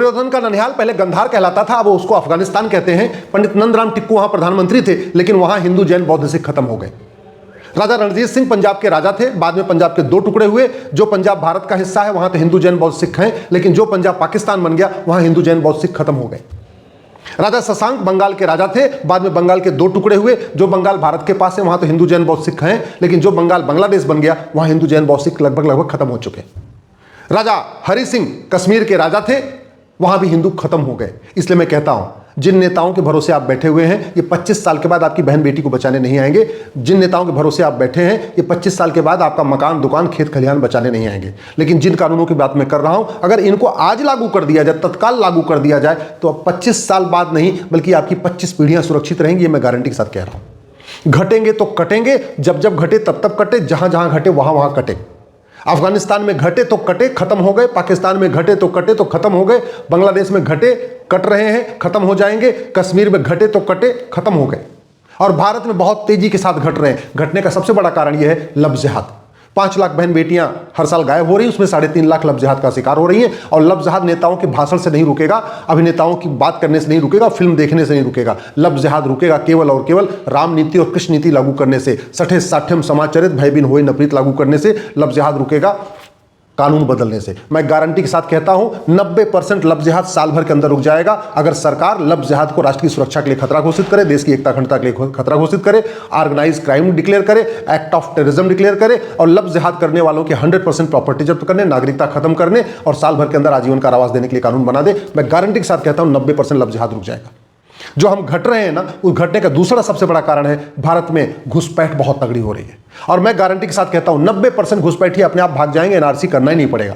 दुर्योधन का ननिहाल पहले गंधार कहलाता था, अब उसको अफगानिस्तान कहते हैं। पंडित नंदराम टिक्कू वहां प्रधानमंत्री थे, लेकिन वहां हिंदू जैन बौद्ध सिख खत्म हो गए। राजा रणजीत सिंह पंजाब के राजा थे, बाद में पंजाब के दो टुकड़े हुए। जो पंजाब भारत का हिस्सा है वहां तो हिंदू जैन बौद्ध सिख हैं, लेकिन जो पंजाब पाकिस्तान बन गया वहां हिंदू जैन बौद्ध सिख खत्म हो गए। राजा शशांक बंगाल के राजा थे, बाद में बंगाल के दो टुकड़े हुए। जो बंगाल भारत के पास है वहां तो हिंदू जैन बौद्ध सिख हैं, लेकिन जो बंगाल बांग्लादेश बन गया वहां हिंदू जैन बौद्ध सिख लगभग खत्म हो चुके। राजा हरि सिंह कश्मीर के राजा थे, वहां भी हिंदू खत्म हो गए। इसलिए मैं कहता हूं, जिन नेताओं के भरोसे आप बैठे हुए हैं, ये 25 साल के बाद आपकी बहन बेटी को बचाने नहीं आएंगे। जिन नेताओं के भरोसे आप बैठे हैं, ये 25 साल के बाद आपका मकान, दुकान, खेत खलिहान बचाने नहीं आएंगे। लेकिन जिन कानूनों की बात मैं कर रहा हूं, अगर इनको आज लागू कर दिया जाए, तत्काल लागू कर दिया जाए, तो अब 25 साल बाद नहीं बल्कि आपकी 25 पीढ़ियां सुरक्षित रहेंगी। ये मैं गारंटी के साथ कह रहा हूं। घटेंगे तो कटेंगे, जब जब घटे तब तब कटे, जहां जहां घटे वहां वहां कटे। अफगानिस्तान में घटे तो कटे, खत्म हो गए। पाकिस्तान में घटे तो कटे तो खत्म हो गए। बांग्लादेश में घटे, कट रहे हैं, खत्म हो जाएंगे। कश्मीर में घटे तो कटे, खत्म हो गए। और भारत में बहुत तेजी के साथ घट रहे हैं। घटने का सबसे बड़ा कारण यह है लव जिहाद। 5 लाख बहन बेटियां हर साल गायब हो रही हैं, उसमें 3.5 लाख लव जिहाद का शिकार हो रही हैं। और लव जिहाद नेताओं के भाषण से नहीं रुकेगा, अभिनेताओं की बात करने से नहीं रुकेगा, फिल्म देखने से नहीं रुकेगा। लव जिहाद रुकेगा केवल और केवल राम नीति और कृष्ण नीति लागू करने से, सठे साठ्यम समाचरित भय बिन होए नपरीत लागू करने से लव जिहाद रुकेगा, कानून बदलने से। मैं गारंटी के साथ कहता हूं 90% लव जिहाद साल भर के अंदर रुक जाएगा, अगर सरकार लव जिहाद को राष्ट्र की सुरक्षा के लिए खतरा घोषित करे, देश की एकता अखंडता के लिए खतरा घोषित करे, ऑर्गेनाइज क्राइम डिक्लेयर करे, एक्ट ऑफ टेररिज्म डिक्लेयर करे, और लव जिहाद करने वालों के 100% प्रॉपर्टी जब्त करने, नागरिकता खत्म करने और साल भर के अंदर आजीवन कारावास देने के लिए कानून बना दे। मैं गारंटी के साथ कहता हूं 90% लव जिहाद रुक जाएगा। जो हम घट रहे हैं ना, उस घटने का दूसरा सबसे बड़ा कारण है भारत में घुसपैठ बहुत तगड़ी हो रही है। और मैं गारंटी के साथ कहता हूं 90% घुसपैठिए अपने आप भाग जाएंगे, एनआरसी करना ही नहीं पड़ेगा।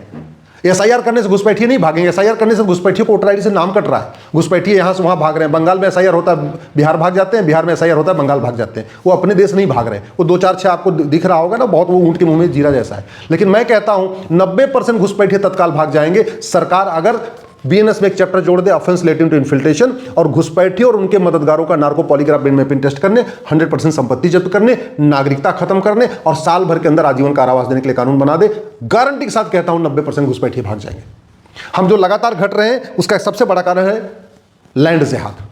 एसआईआर करने से घुसपैठिए नहीं भागेंगे, एसआईआर करने से घुसपैठिए को वोटर आईडी से नाम कट रहा है। घुसपैठिए यहां से वहां भाग रहे हैं। बंगाल में एसआईआर होता है, बिहार भाग जाते हैं, बिहार में एसआईआर होता है, बंगाल भाग जाते हैं। वो अपने देश नहीं भाग रहे। वो 2 4 6 आपको दिख रहा होगा ना, बहुत वो ऊंट के मुंह में जीरा जैसा है। लेकिन मैं कहता हूं 90% घुसपैठिए तत्काल भाग जाएंगे। सरकार अगर बीएनएस में एक चैप्टर जोड़ दे, ऑफेंस रिलेटिंग टू इन्फिल्ट्रेशन, और घुसपैठिए और उनके मददगारों का नार्को पॉलीग्राफ मैपिंग टेस्ट करने, 100% संपत्ति जब्त करने, नागरिकता खत्म करने और साल भर के अंदर आजीवन कारावास देने के लिए कानून बना दे। गारंटी के साथ कहता हूं 90% घुसपैठिए भाग जाएंगे। हम जो लगातार घट रहे हैं उसका एक सबसे बड़ा कारण है लैंड जिहाद।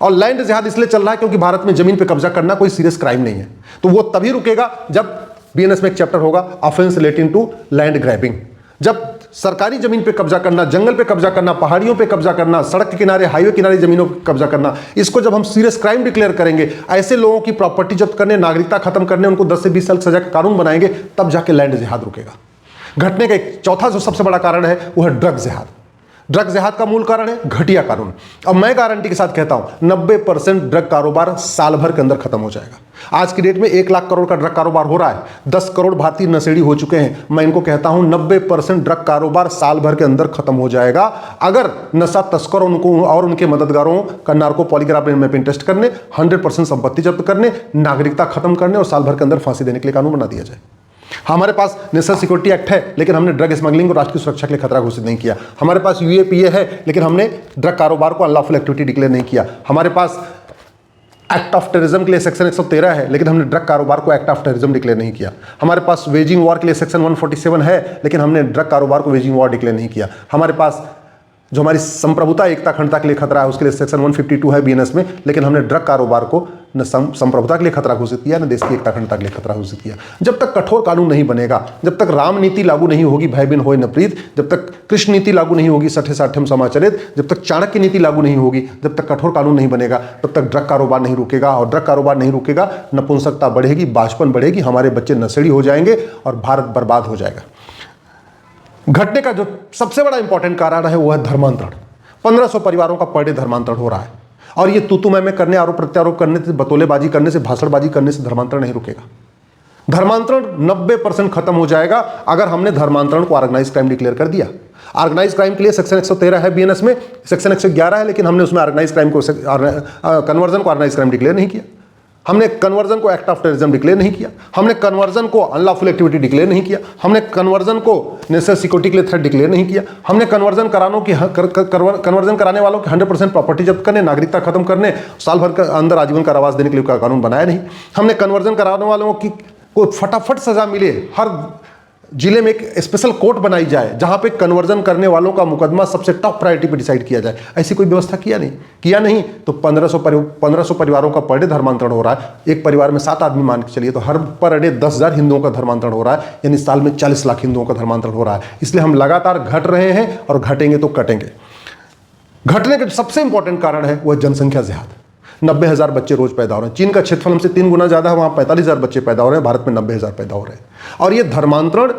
और लैंड जिहाद इसलिए चल रहा है क्योंकि भारत में जमीन पर कब्जा करना कोई सीरियस क्राइम नहीं है। तो वो तभी रुकेगा जब बीएनएस में एक चैप्टर होगा, offence relating to land grabbing. जब सरकारी जमीन पे कब्जा करना, जंगल पे कब्जा करना, पहाड़ियों पे कब्जा करना, सड़क के किनारे, हाईवे किनारे जमीनों पे कब्जा करना, इसको जब हम सीरियस क्राइम डिक्लेयर करेंगे, ऐसे लोगों की प्रॉपर्टी जब्त करने, नागरिकता खत्म करने, उनको 10 से 20 साल सजा का कानून बनाएंगे, तब जाके लैंड जिहाद रुकेगा। घटने का एक चौथा जो सबसे बड़ा कारण है वो है ड्रग जिहाद। ड्रग जिहाद का मूल कारण है घटिया कानून। अब मैं गारंटी के साथ कहता हूं 90% ड्रग कारोबार साल भर के अंदर खत्म हो जाएगा। आज की डेट में 1 लाख करोड़ का ड्रग कारोबार हो रहा है। 10 करोड़ भारतीय नशेड़ी हो चुके हैं। मैं इनको कहता हूं 90% ड्रग कारोबार साल भर के अंदर खत्म हो जाएगा, अगर नशा तस्करों उनको और उनके मददगारों का नार्को पॉलीग्राफ मैपिंग टेस्ट करने, 100% संपत्ति जब्त करने, नागरिकता खत्म करने और साल भर के अंदर फांसी देने के लिए कानून बना दिया जाए। हमारे पास नेशनल सिक्योरिटी एक्ट है, लेकिन हमने ड्रग स्मगलिंग को राष्ट्र की सुरक्षा के लिए खतरा घोषित नहीं किया। हमारे पास यूएपीए है, लेकिन हमने ड्रग कारोबार को अनलॉफुल एक्टिविटी डिक्लेयर नहीं किया। हमारे पास एक्ट ऑफ टेररिज्म के लिए सेक्शन 113 है, लेकिन हमने ड्रग कारोबार को एक्ट ऑफ टेररिज्म डिक्लेयर नहीं किया। हमारे पास वेजिंग वॉर के लिए सेक्शन 147 है, लेकिन हमने ड्रग कारोबार को वेजिंग वॉर डिक्लेयर नहीं किया। हमारे पास जो हमारी संप्रभुता, एकता, अखंडता के लिए खतरा है, उसके लिए सेक्शन 152 है बीएनएस में, लेकिन हमने ड्रग कारोबार को न संप्रभुता के लिए खतरा घोषित किया, न देश की एकता अखंडता के लिए खतरा घोषित किया। जब तक कठोर कानून नहीं बनेगा, जब तक राम नीति लागू नहीं होगी, भय बिन होए नपरीत, जब तक कृष्ण नीति लागू नहीं होगी, सठे साठ्यम समाचरित, जब तक चाणक्य नीति लागू नहीं होगी, जब तक कठोर कानून नहीं बनेगा, तब तक ड्रग कारोबार नहीं रुकेगा। और ड्रग कारोबार नहीं रुकेगा, नपुंसकता बढ़ेगी, बांझपन बढ़ेगी, हमारे बच्चे नशेड़ी हो जाएंगे और भारत बर्बाद हो जाएगा। घटने का जो सबसे बड़ा इंपॉर्टेंट कारण है वो है धर्मांतरण। 1500 परिवारों का पर डे धर्मांतरण हो रहा है, और ये तू मैं करने, आरोप प्रत्यारोप करने से, बतौलेबाजी करने से, भाषणबाजी करने से धर्मांतरण नहीं रुकेगा। धर्मांतरण 90% खत्म हो जाएगा अगर हमने धर्मांतरण को ऑर्गेनाइज क्राइम डिक्लेयर कर दिया। ऑर्गेनाइज क्राइम के लिए सेक्शन 113 है बीएनएस में, सेक्शन 111 है, लेकिन हमने उसमें ऑर्गेनाइज क्राइम को, कन्वर्जन को ऑर्गेनाइज क्राइम डिक्लेयर नहीं किया। हमने कन्वर्जन को एक्ट ऑफ टेररिज्म डिक्लेयर नहीं किया। हमने कन्वर्जन को अनलॉफुल एक्टिविटी डिक्लेयर नहीं किया। हमने कन्वर्जन को नेशनल सिक्योरिटी के लिए थ्रेट डिक्लेयर नहीं किया। हमने कन्वर्जन कन्वर्जन कराने वालों की 100% प्रॉपर्टी जब्त करने, नागरिकता खत्म करने, साल भर के अंदर आजीवन कारावास देने के लिए कानून बनाया नहीं। हमने कन्वर्जन कराने वालों की को फटाफट सजा मिले, हर जिले में एक स्पेशल कोर्ट बनाई जाए जहां पे कन्वर्जन करने वालों का मुकदमा सबसे टॉप प्रायोरिटी पे डिसाइड किया जाए। ऐसी कोई व्यवस्था किया नहीं तो 1500 परिवारों का पर डे धर्मांतरण हो रहा है। एक परिवार में 7 आदमी मान के चलिए तो हर पर डे 10,000 हिंदुओं का धर्मांतरण हो रहा है, यानी साल में 40 लाख हिंदुओं का धर्मांतरण हो रहा है। इसलिए हम लगातार घट रहे हैं और घटेंगे तो कटेंगे। घटने का सबसे इंपॉर्टेंट कारण है वह जनसंख्या जिहाद। 90,000 बच्चे रोज पैदा हो रहे हैं। चीन का क्षेत्रफल हमसे 3 गुना ज्यादा है, वहां 45,000 बच्चे पैदा हो रहे हैं, भारत में 90,000 पैदा हो रहे हैं। और ये धर्मांतरण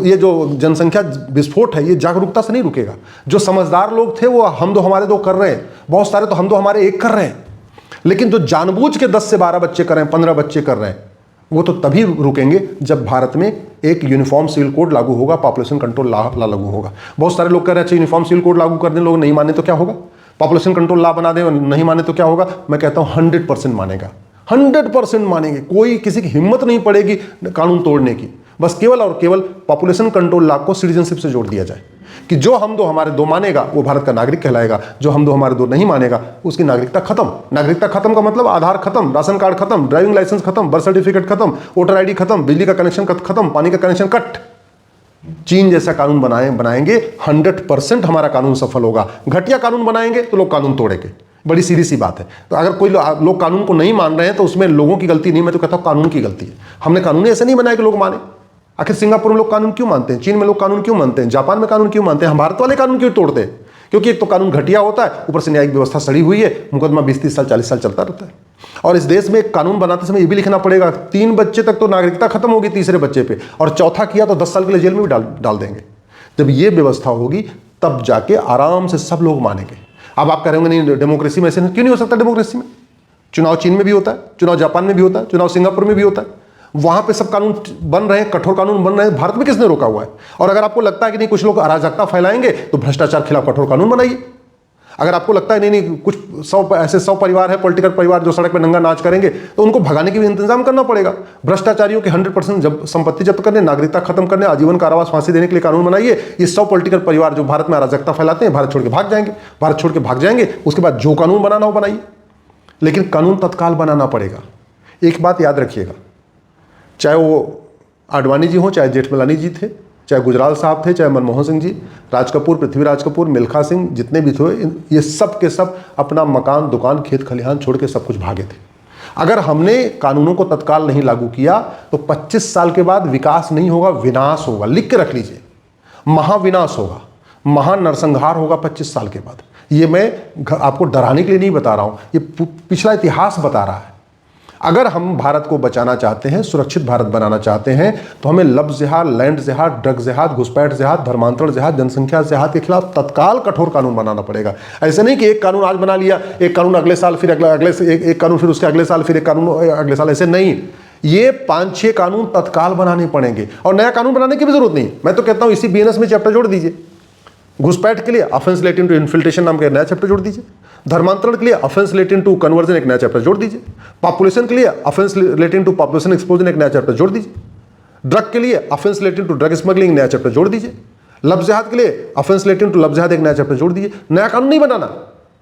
ये जो जनसंख्या विस्फोट है, ये जागरूकता से नहीं रुकेगा। जो समझदार लोग थे वो हम दो हमारे दो कर रहे हैं, बहुत सारे तो हम दो हमारे एक कर रहे हैं, लेकिन जो जानबूझ के 10 से 12 बच्चे कर रहे हैं, 15 बच्चे कर रहे हैं, वो तो तभी रुकेंगे जब भारत में एक यूनिफॉर्म सिविल कोड लागू होगा, पॉपुलेशन कंट्रोल लॉ लागू होगा। बहुत सारे लोग कह रहे हैं यूनिफॉर्म सिविल कोड लागू कर दें, लोग नहीं माने तो क्या होगा? पॉपुलेशन कंट्रोल लॉ बना दे, नहीं माने तो क्या होगा? मैं कहता हूं 100% मानेगा, 100% मानेंगे। कोई किसी की हिम्मत नहीं पड़ेगी कानून तोड़ने की। बस केवल और केवल पॉपुलेशन कंट्रोल लॉ को सिटीजनशिप से जोड़ दिया जाए कि जो हम दो हमारे दो मानेगा वो भारत का नागरिक कहलाएगा, जो हम दो हमारे दो नहीं मानेगा उसकी नागरिकता खत्म। नागरिकता खत्म का मतलब आधार खत्म, राशन कार्ड खत्म, ड्राइविंग लाइसेंस खत्म, बर्थ सर्टिफिकेट खत्म, वोटर आईडी खत्म, बिजली का कनेक्शन खत्म, पानी का कनेक्शन कट। चीन जैसा कानून बनाएंगे 100% हमारा कानून सफल होगा। घटिया कानून बनाएंगे तो लोग कानून तोड़ेंगे। बड़ी सीधी सी बात है। तो अगर कोई लोग कानून को नहीं मान रहे हैं तो उसमें लोगों की गलती नहीं, मैं तो कहता हूं कानून की गलती है। हमने कानून ऐसे नहीं बनाया कि लोग माने। आखिर सिंगापुर में लोग कानून क्यों मानते हैं? चीन में लोग कानून क्यों मानते हैं? जापान में कानून क्यों मानते हैं? हम भारत वाले कानून क्यों तोड़ते हैं? क्योंकि एक तो कानून घटिया होता है, ऊपर से न्यायिक व्यवस्था सड़ी हुई है, मुकदमा 20-30 साल 40 साल चलता रहता है। और इस देश में एक कानून बनाते समय ये भी लिखना पड़ेगा 3 बच्चे तक तो नागरिकता खत्म होगी, तीसरे बच्चे पे, और चौथा किया तो 10 साल के लिए जेल में भी डाल देंगे। जब ये व्यवस्था होगी तब जाके आराम से सब लोग मानेंगे। अब आप कहेंगे नहीं डेमोक्रेसी में ऐसे क्यों नहीं हो सकता? डेमोक्रेसी में चुनाव चीन में भी होता है, चुनाव जापान में भी होता है, चुनाव सिंगापुर में भी होता है। वहां पे सब कानून बन रहे हैं, कठोर कानून बन रहे हैं। भारत में किसने रोका हुआ है? और अगर आपको लगता है कि नहीं कुछ लोग अराजकता फैलाएंगे तो भ्रष्टाचार खिलाफ कठोर कानून बनाइए। अगर आपको लगता है नहीं कुछ 100 परिवार है, पॉलिटिकल परिवार जो सड़क पे नंगा नाच करेंगे, तो उनको भगाने की भी इंतजाम करना पड़ेगा। भ्रष्टाचारियों के 100% संपत्ति जब्त करने, नागरिकता खत्म करने, आजीवन कारावास फांसी देने के लिए कानून बनाइए। ये 100 पॉलिटिकल परिवार जो भारत में अराजकता फैलाते हैं भारत छोड़ के भाग जाएंगे। भारत छोड़ के भाग जाएंगे, उसके बाद जो कानून बनाना हो बनाइए, लेकिन कानून तत्काल बनाना पड़ेगा। एक बात याद रखिएगा, चाहे वो आडवाणी जी हो, चाहे जेठमलानी जी थे, चाहे गुजराल साहब थे, चाहे मनमोहन सिंह जी, राज कपूर, पृथ्वीराज कपूर, मिल्खा सिंह, जितने भी थे, ये सब के सब अपना मकान, दुकान, खेत खलिहान छोड़ के सब कुछ भागे थे। अगर हमने कानूनों को तत्काल नहीं लागू किया तो 25 साल के बाद विकास नहीं होगा, विनाश होगा। लिख के रख लीजिए, महाविनाश होगा, महान नरसंहार होगा 25 साल के बाद। ये मैं आपको डराने के लिए नहीं बता रहा हूं, ये पिछला इतिहास बता रहा है। अगर हम भारत को बचाना चाहते हैं, सुरक्षित भारत बनाना चाहते हैं, तो हमें लव जिहाद, लैंड जिहाद, ड्रग जिहाद, घुसपैठ जिहाद, धर्मांतरण जिहाद, जनसंख्या जिहाद के खिलाफ तत्काल कठोर कानून बनाना पड़ेगा। ऐसे नहीं कि एक कानून आज बना लिया, एक कानून अगले साल, फिर एक कानून, फिर उसके अगले साल, फिर एक कानून अगले साल, ऐसे नहीं। ये 5-6 कानून तत्काल बनाने पड़ेंगे और नया कानून बनाने की भी जरूरत नहीं। मैं तो कहता हूं इसी बीएनएस में चैप्टर जोड़ दीजिए। घुसपैठ के लिए ऑफेंस रिलेटिंग टू इन्फिल्ट्रेशन नाम का नया चैप्टर जोड़ दीजिए। धर्मांतरण के लिए ऑफेंस रिलेटिंग टू कन्वर्जन एक नया चैप्टर जोड़ दीजिए। पॉपुलेशन के लिए offence relating to population exposure एक नया चैप्टर जोड़ दीजिए। ड्रग के लिए offence relating to drug smuggling नया चैप्टर जोड़ दीजिए। लव जिहाद के लिए ऑफेंस रिलेटिंग टू लव जिहाद एक नया चैप्टर जोड़ दीजिए। नया कानून नहीं बनाना,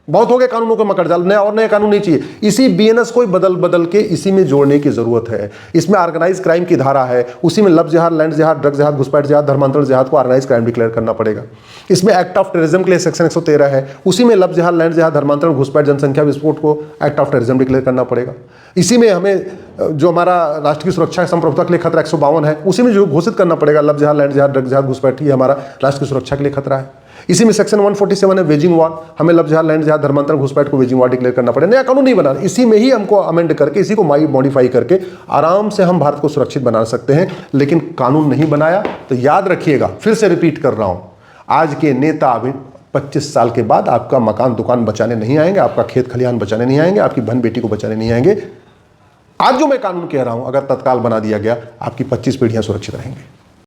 बहुत हो गए कानूनों को मकड़ जाल, नया और नया कानून नहीं चाहिए। इसी बीएनएस को बदल के इसी में जोड़ने की जरूरत है। इसमें ऑर्गेनाइज क्राइम की धारा है, उसी में लव जिहाद, लैंड जिहाद, ड्रग जिहाद, घुसपैठ जिहाद, धर्मांतरण जिहाद को ऑर्गेनाइज क्राइम डिक्लेयर करना पड़ेगा। इसमें एक्ट ऑफ टेररिज्म के लिए सेक्शन 113 है, उसी में लव जिहाद, लैंड जिहाद, धर्मांतरण, घुसपैठ, जनसंख्या विस्फोट को एक्ट ऑफ टेररिज्म डिक्लेयर करना पड़ेगा। इसी में हमें जो हमारा राष्ट्र की सुरक्षा संप्रभुता के लिए खतरा 152 है, उसी में जो घोषित करना पड़ेगा लव जिहाद, लैंड जिहाद, ड्रग जिहाद, घुसपैठ, ये हमारा राष्ट्र की सुरक्षा के लिए खतरा है। इसी में सेक्शन 147 है वेजिंग वॉर, हमें लव जिहाद, लैंड जिहाद, धर्मांतरण, घुसपैठ को वेजिंग वॉर डिक्लेयर करना पड़ेगा। नया कानून नहीं बनाना, इसी में ही हमको अमेंड करके, इसी को मॉडिफाई करके आराम से हम भारत को सुरक्षित बना सकते हैं। लेकिन कानून नहीं बनाया तो याद रखिएगा, फिर से रिपीट कर रहा हूं, आज के नेता अभी 25 साल के बाद आपका मकान दुकान बचाने नहीं आएंगे, आपका खेत खलिहान बचाने नहीं आएंगे, आपकी बहन बेटी को बचाने नहीं आएंगे। आज जो मैं कानून कह रहा हूं अगर तत्काल बना दिया गया, आपकी 25 पीढ़ियां सुरक्षित रहेंगे।